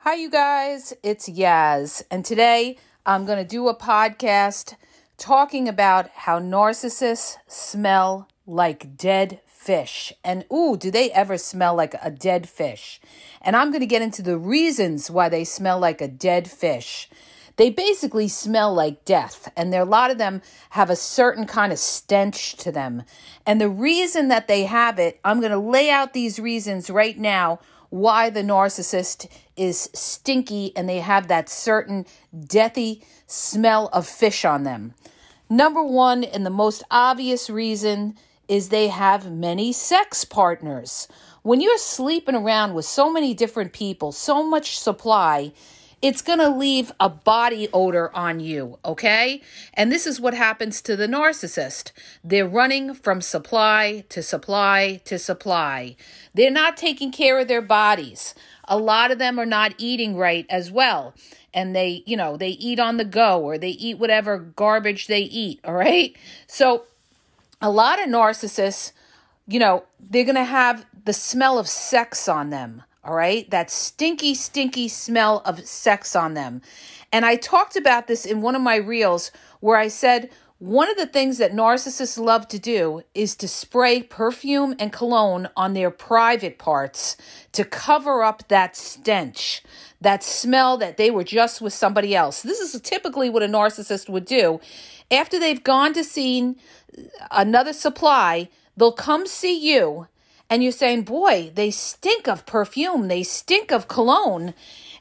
Hi, you guys. It's Yaz. And today I'm going to do a podcast talking about how narcissists smell like dead fish. And ooh, do they ever smell like a dead fish? And I'm going to get into the reasons why they smell like a dead fish. They basically smell like death, and a lot of them have a certain kind of stench to them. And the reason that they have it, I'm going to lay out these reasons right now why the narcissist is stinky and they have that certain deathy smell of fish on them. Number one, and the most obvious reason, is they have many sex partners. When you're sleeping around with so many different people, so much supply, it's going to leave a body odor on you, okay? And this is what happens to the narcissist. They're running from supply to supply to supply. They're not taking care of their bodies. A lot of them are not eating right as well. And they eat on the go, or they eat whatever garbage they eat, all right? So a lot of narcissists, they're going to have the smell of sex on them. All right, that stinky, stinky smell of sex on them. And I talked about this in one of my reels where I said one of the things that narcissists love to do is to spray perfume and cologne on their private parts to cover up that stench, that smell that they were just with somebody else. This is typically what a narcissist would do. After they've gone to see another supply, they'll come see you. And you're saying, boy, they stink of perfume. They stink of cologne.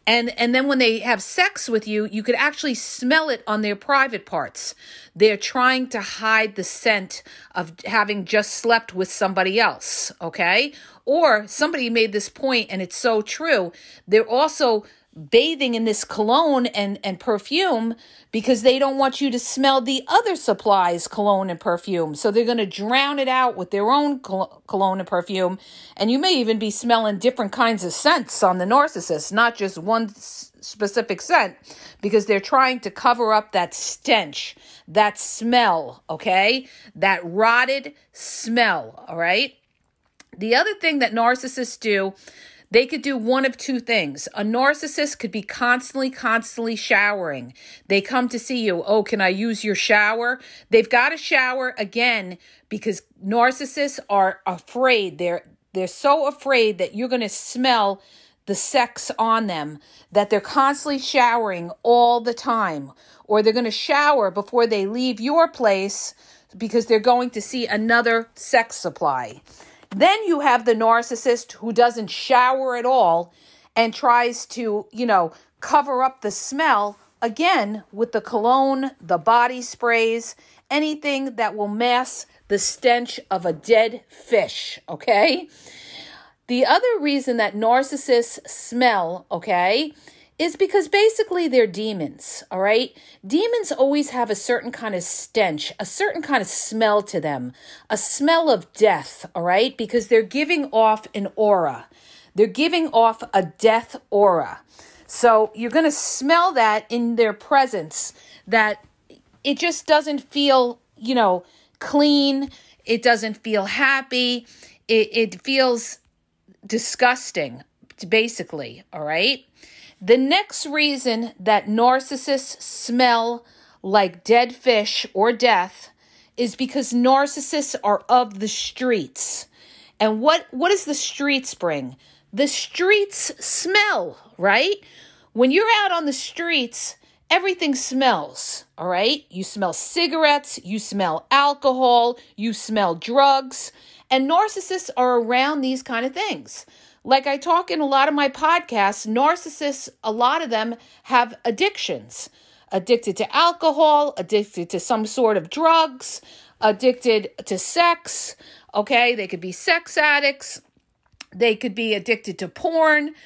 And then when they have sex with you, you could actually smell it on their private parts. They're trying to hide the scent of having just slept with somebody else, okay? Or somebody made this point, and it's so true. They're also bathing in this cologne and perfume because they don't want you to smell the other supplies, cologne and perfume. So they're going to drown it out with their own cologne and perfume. And you may even be smelling different kinds of scents on the narcissist, not just one specific scent, because they're trying to cover up that stench, that smell, okay? That rotted smell, all right? The other thing that narcissists do, they could do one of two things. A narcissist could be constantly showering. They come to see you. Oh, can I use your shower? They've got to shower again because narcissists are afraid. They're so afraid that you're going to smell the sex on them that they're constantly showering all the time. Or they're going to shower before they leave your place because they're going to see another sex supply. Then you have the narcissist who doesn't shower at all and tries to, cover up the smell, again, with the cologne, the body sprays, anything that will mask the stench of a dead fish, okay? The other reason that narcissists smell, okay, is because basically they're demons, all right? Demons always have a certain kind of stench, a certain kind of smell to them, a smell of death, all right? Because they're giving off an aura. They're giving off a death aura. So you're going to smell that in their presence, that it just doesn't feel, clean. It doesn't feel happy. It feels disgusting, basically, all right? The next reason that narcissists smell like dead fish or death is because narcissists are of the streets. And what does the streets bring? The streets smell, right? When you're out on the streets, everything smells, all right? You smell cigarettes, you smell alcohol, you smell drugs, and narcissists are around these kind of things. Like I talk in a lot of my podcasts, narcissists, a lot of them have addictions. Addicted to alcohol, addicted to some sort of drugs, addicted to sex, okay? They could be sex addicts. They could be addicted to porn.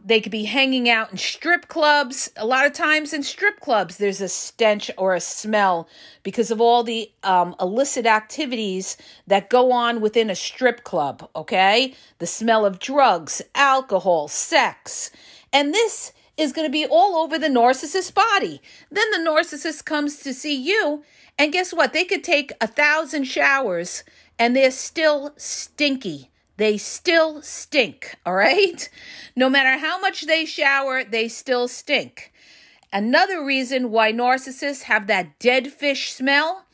They could be hanging out in strip clubs. A lot of times in strip clubs, there's a stench or a smell because of all the illicit activities that go on within a strip club, okay? The smell of drugs, alcohol, sex. And this is going to be all over the narcissist's body. Then the narcissist comes to see you, and guess what? They could take 1,000 showers, and they're still stinky. they still stink, all right? No matter how much they shower, they still stink. Another reason why narcissists have that dead fish smell,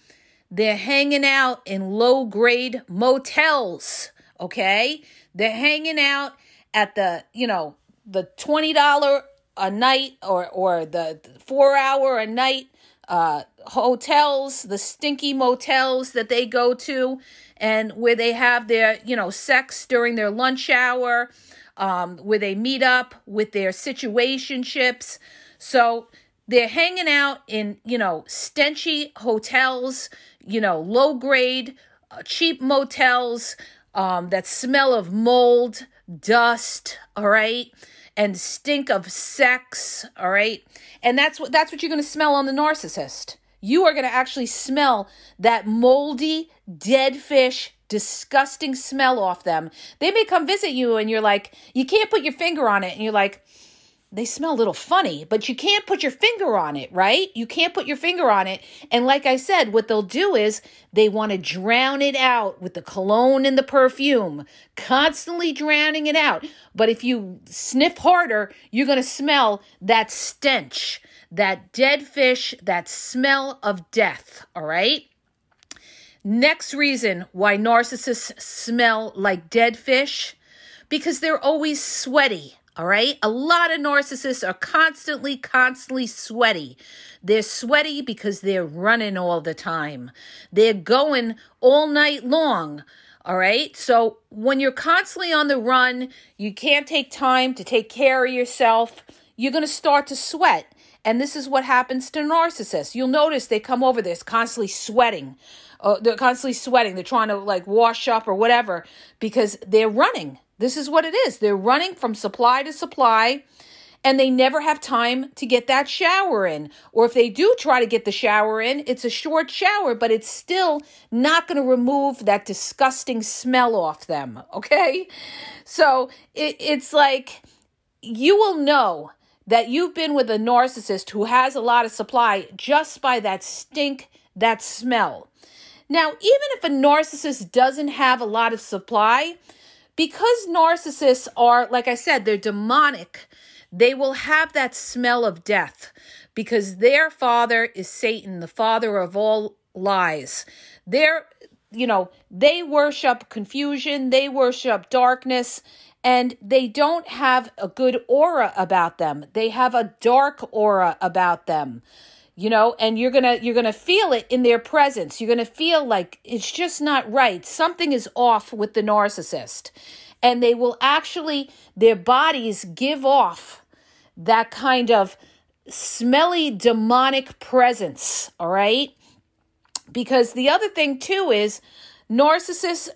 they're hanging out in low-grade motels, okay? They're hanging out at the $20 a night or the 4-hour a night hotels, the stinky motels that they go to, and where they have their, sex during their lunch hour, where they meet up with their situationships. So they're hanging out in, stenchy hotels, low grade, cheap motels that smell of mold, dust, all right, and stink of sex, all right? And that's what you're going to smell on the narcissist. You are going to actually smell that moldy, dead fish, disgusting smell off them. They may come visit you and you're like, you can't put your finger on it. And you're like, they smell a little funny, but you can't put your finger on it, right? You can't put your finger on it. And like I said, what they'll do is they want to drown it out with the cologne and the perfume, constantly drowning it out. But if you sniff harder, you're going to smell that stench, that dead fish, that smell of death, all right? Next reason why narcissists smell like dead fish, because they're always sweaty. All right. A lot of narcissists are constantly sweaty. They're sweaty because they're running all the time. They're going all night long. All right. So when you're constantly on the run, you can't take time to take care of yourself. You're going to start to sweat. And this is what happens to narcissists. You'll notice they come over this constantly sweating. They're constantly sweating. They're trying to wash up or whatever because they're running. This is what it is. They're running from supply to supply, and they never have time to get that shower in. Or if they do try to get the shower in, it's a short shower, but it's still not going to remove that disgusting smell off them, okay? So it's like you will know that you've been with a narcissist who has a lot of supply just by that stink, that smell. Now, even if a narcissist doesn't have a lot of supply, because narcissists are, like I said, they're demonic, they will have that smell of death because their father is Satan, the father of all lies. They worship confusion, they worship darkness, and they don't have a good aura about them. They have a dark aura about them. And you're gonna feel it in their presence. You're gonna feel like it's just not right. Something is off with the narcissist. And they will actually, their bodies give off that kind of smelly demonic presence, all right? Because the other thing too is narcissists,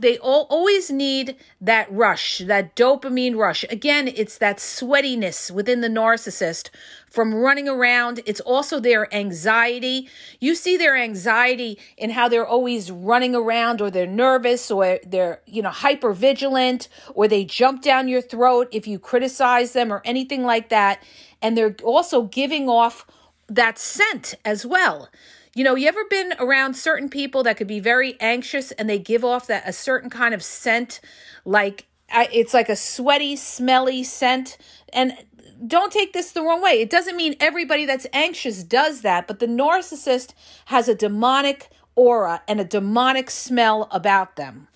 they always need that rush, that dopamine rush. Again, it's that sweatiness within the narcissist from running around. It's also their anxiety. You see their anxiety in how they're always running around, or they're nervous, or they're, hyper vigilant, or they jump down your throat if you criticize them or anything like that. And they're also giving off that scent as well. You ever been around certain people that could be very anxious and they give off a certain kind of scent, it's like a sweaty, smelly scent? And don't take this the wrong way. It doesn't mean everybody that's anxious does that, but the narcissist has a demonic aura and a demonic smell about them.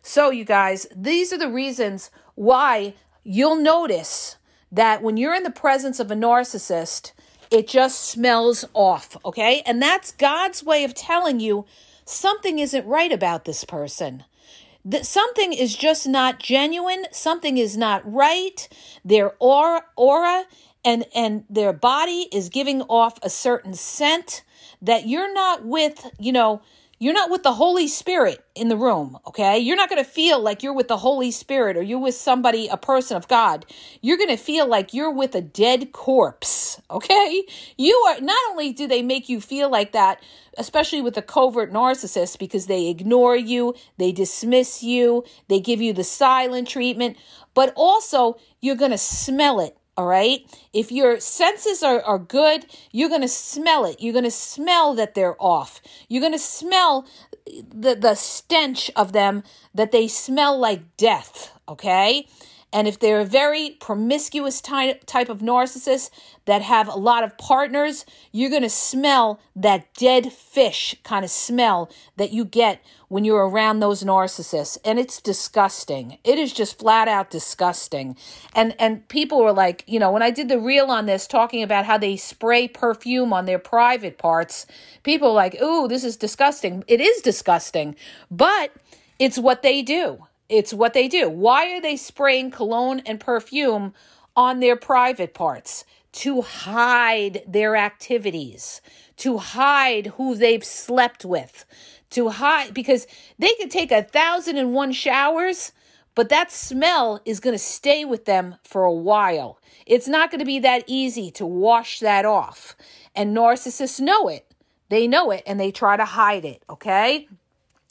So you guys, these are the reasons why you'll notice that when you're in the presence of a narcissist, it just smells off, okay? And that's God's way of telling you something isn't right about this person. That something is just not genuine. Something is not right. Their aura and their body is giving off a certain scent that you're not with, you're not with the Holy Spirit in the room, okay? You're not going to feel like you're with the Holy Spirit or you're with somebody, a person of God. You're going to feel like you're with a dead corpse, okay? Not only do they make you feel like that, especially with a covert narcissist, because they ignore you, they dismiss you, they give you the silent treatment, but also you're going to smell it. All right. If your senses are good, you're going to smell it. You're going to smell that they're off. You're going to smell, the stench of them, that they smell like death, okay? And if they're a very promiscuous type of narcissist that have a lot of partners, you're going to smell that dead fish kind of smell that you get when you're around those narcissists. And it's disgusting. It is just flat out disgusting. And people were like, when I did the reel on this, talking about how they spray perfume on their private parts, people were like, ooh, this is disgusting. It is disgusting, but it's what they do. It's what they do. Why are they spraying cologne and perfume on their private parts? To hide their activities, to hide who they've slept with, to hide, because they could take 1,001 showers, but that smell is going to stay with them for a while. It's not going to be that easy to wash that off. And narcissists know it. They know it, and they try to hide it, okay?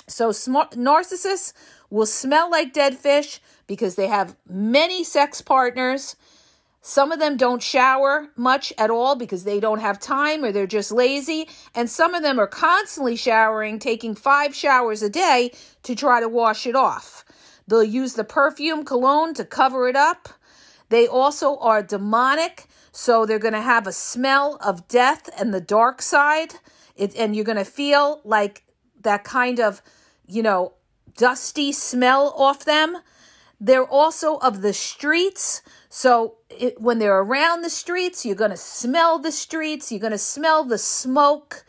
So narcissists will smell like dead fish because they have many sex partners. Some of them don't shower much at all because they don't have time or they're just lazy. And some of them are constantly showering, taking 5 showers a day to try to wash it off. They'll use the perfume, cologne to cover it up. They also are demonic, so they're going to have a smell of death and the dark side. And you're going to feel like that kind of, dusty smell off them. They're also of the streets. So when they're around the streets, you're going to smell the streets. You're going to smell the smoke.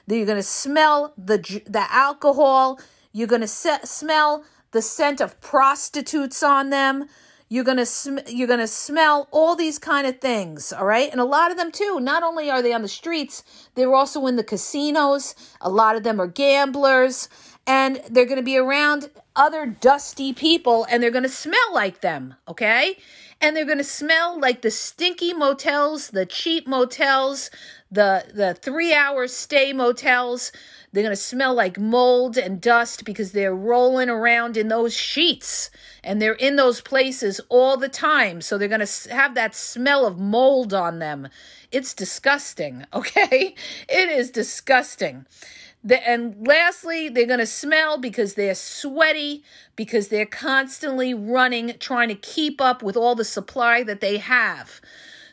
You're going to smell the alcohol. You're going to smell the scent of prostitutes on them. You're going to smell all these kind of things, all right? And a lot of them too, not only are they on the streets, they're also in the casinos. A lot of them are gamblers, and they're going to be around other dusty people, and they're going to smell like them, okay? And they're going to smell like the stinky motels, the cheap motels, the 3-hour stay motels. They're going to smell like mold and dust because they're rolling around in those sheets, and they're in those places all the time. So they're going to have that smell of mold on them. It's disgusting, okay? It is disgusting. And lastly, they're going to smell because they're sweaty, because they're constantly running, trying to keep up with all the supply that they have.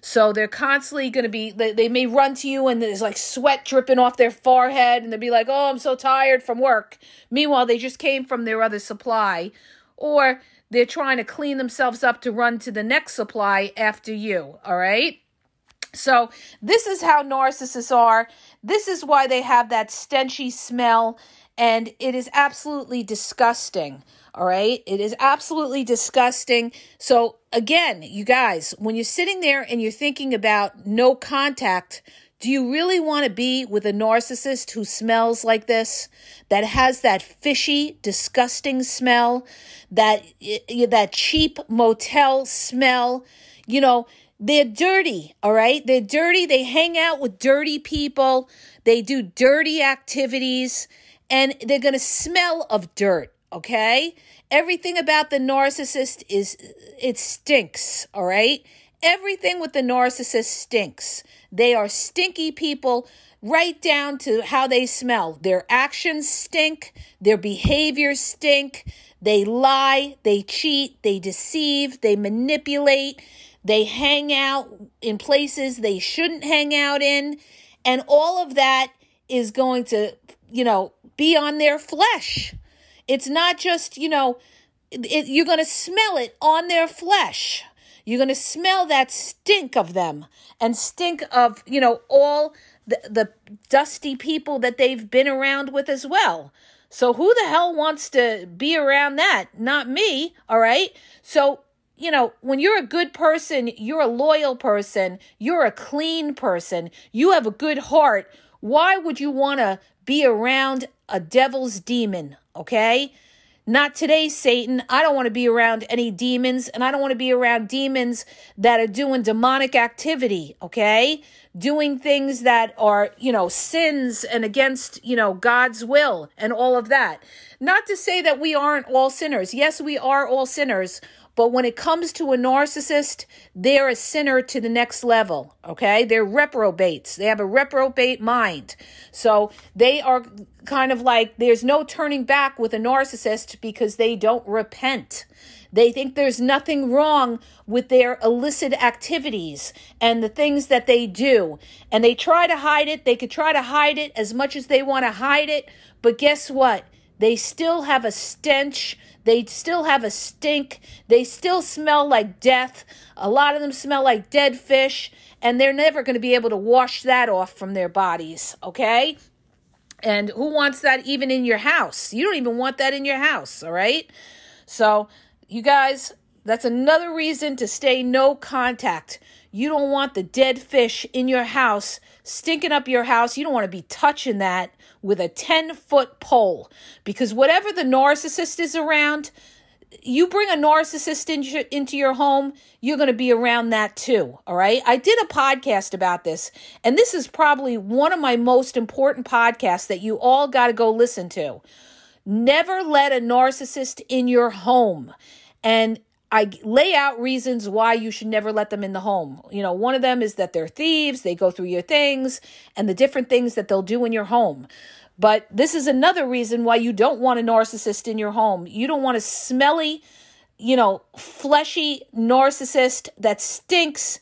So they're constantly going to be, they may run to you and there's like sweat dripping off their forehead, and they'll be like, oh, I'm so tired from work. Meanwhile, they just came from their other supply. Or they're trying to clean themselves up to run to the next supply after you, all right? So this is how narcissists are. This is why they have that stenchy smell, and it is absolutely disgusting, all right? It is absolutely disgusting. So again, you guys, when you're sitting there and you're thinking about no contact, do you really want to be with a narcissist who smells like this, that has that fishy, disgusting smell, that cheap motel smell? They're dirty, all right? They're dirty. They hang out with dirty people. They do dirty activities, and they're going to smell of dirt, okay? Everything about the narcissist it stinks, all right? Everything with the narcissist stinks. They are stinky people right down to how they smell. Their actions stink. Their behaviors stink. They lie. They cheat. They deceive. They manipulate. They hang out in places they shouldn't hang out in. And all of that is going to, be on their flesh. It's not just, you're going to smell it on their flesh. You're going to smell that stink of them, and stink of, all the dusty people that they've been around with as well. So who the hell wants to be around that? Not me, all right? So, when you're a good person, you're a loyal person, you're a clean person, you have a good heart, why would you want to be around a devil's demon, okay? Not today, Satan. I don't want to be around any demons, and I don't want to be around demons that are doing demonic activity, okay? Doing things that are, sins and against, God's will and all of that. Not to say that we aren't all sinners. Yes, we are all sinners, But when it comes to a narcissist, they're a sinner to the next level, okay? They're reprobates. They have a reprobate mind. So they are kind of like, there's no turning back with a narcissist because they don't repent. They think there's nothing wrong with their illicit activities and the things that they do. And they try to hide it. They could try to hide it as much as they want to hide it. But guess what? They still have a stench. They still have a stink. They still smell like death. A lot of them smell like dead fish. And they're never going to be able to wash that off from their bodies, okay? And who wants that even in your house? You don't even want that in your house, all right? So, you guys, that's another reason to stay no contact. You don't want the dead fish in your house, stinking up your house. You don't want to be touching that with a 10-foot pole. Because whatever the narcissist is around, you bring a narcissist into your home, you're going to be around that too, all right? I did a podcast about this, and this is probably one of my most important podcasts that you all got to go listen to. Never let a narcissist in your home. And I lay out reasons why you should never let them in the home. You know, one of them is that they're thieves, they go through your things, and the different things that they'll do in your home. But this is another reason why you don't want a narcissist in your home. You don't want a smelly, fleshy narcissist that stinks,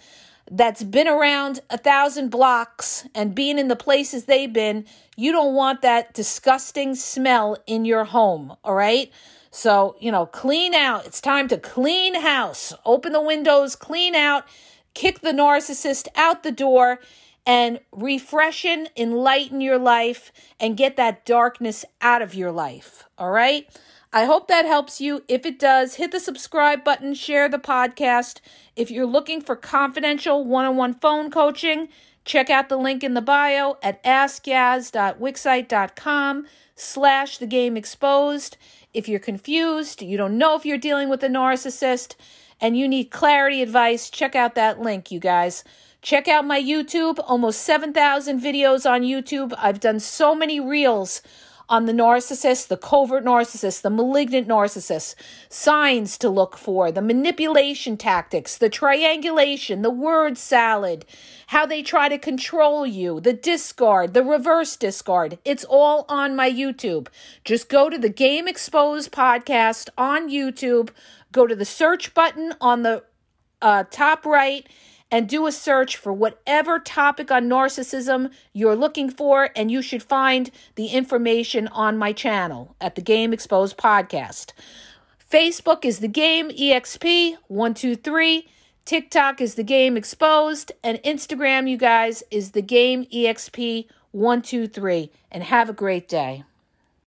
that's been around 1,000 blocks and being in the places they've been. You don't want that disgusting smell in your home, all right? So, clean out. It's time to clean house. Open the windows, clean out, kick the narcissist out the door, and refresh and enlighten your life and get that darkness out of your life, all right? I hope that helps you. If it does, hit the subscribe button, share the podcast. If you're looking for confidential one-on-one phone coaching, check out the link in the bio at askyaz.wixsite.com/thegameexposed. If you're confused, you don't know if you're dealing with a narcissist, and you need clarity advice, check out that link, you guys. Check out my YouTube, almost 7,000 videos on YouTube. I've done so many reels on the narcissist, the covert narcissist, the malignant narcissist, signs to look for, the manipulation tactics, the triangulation, the word salad, how they try to control you, the discard, the reverse discard. It's all on my YouTube. Just go to the Game Exposed podcast on YouTube, go to the search button on the top right, and do a search for whatever topic on narcissism you're looking for, and you should find the information on my channel at the Game Exposed podcast. Facebook is the Game EXP 123. TikTok is the Game Exposed, and Instagram, you guys, is the Game EXP 123. And have a great day.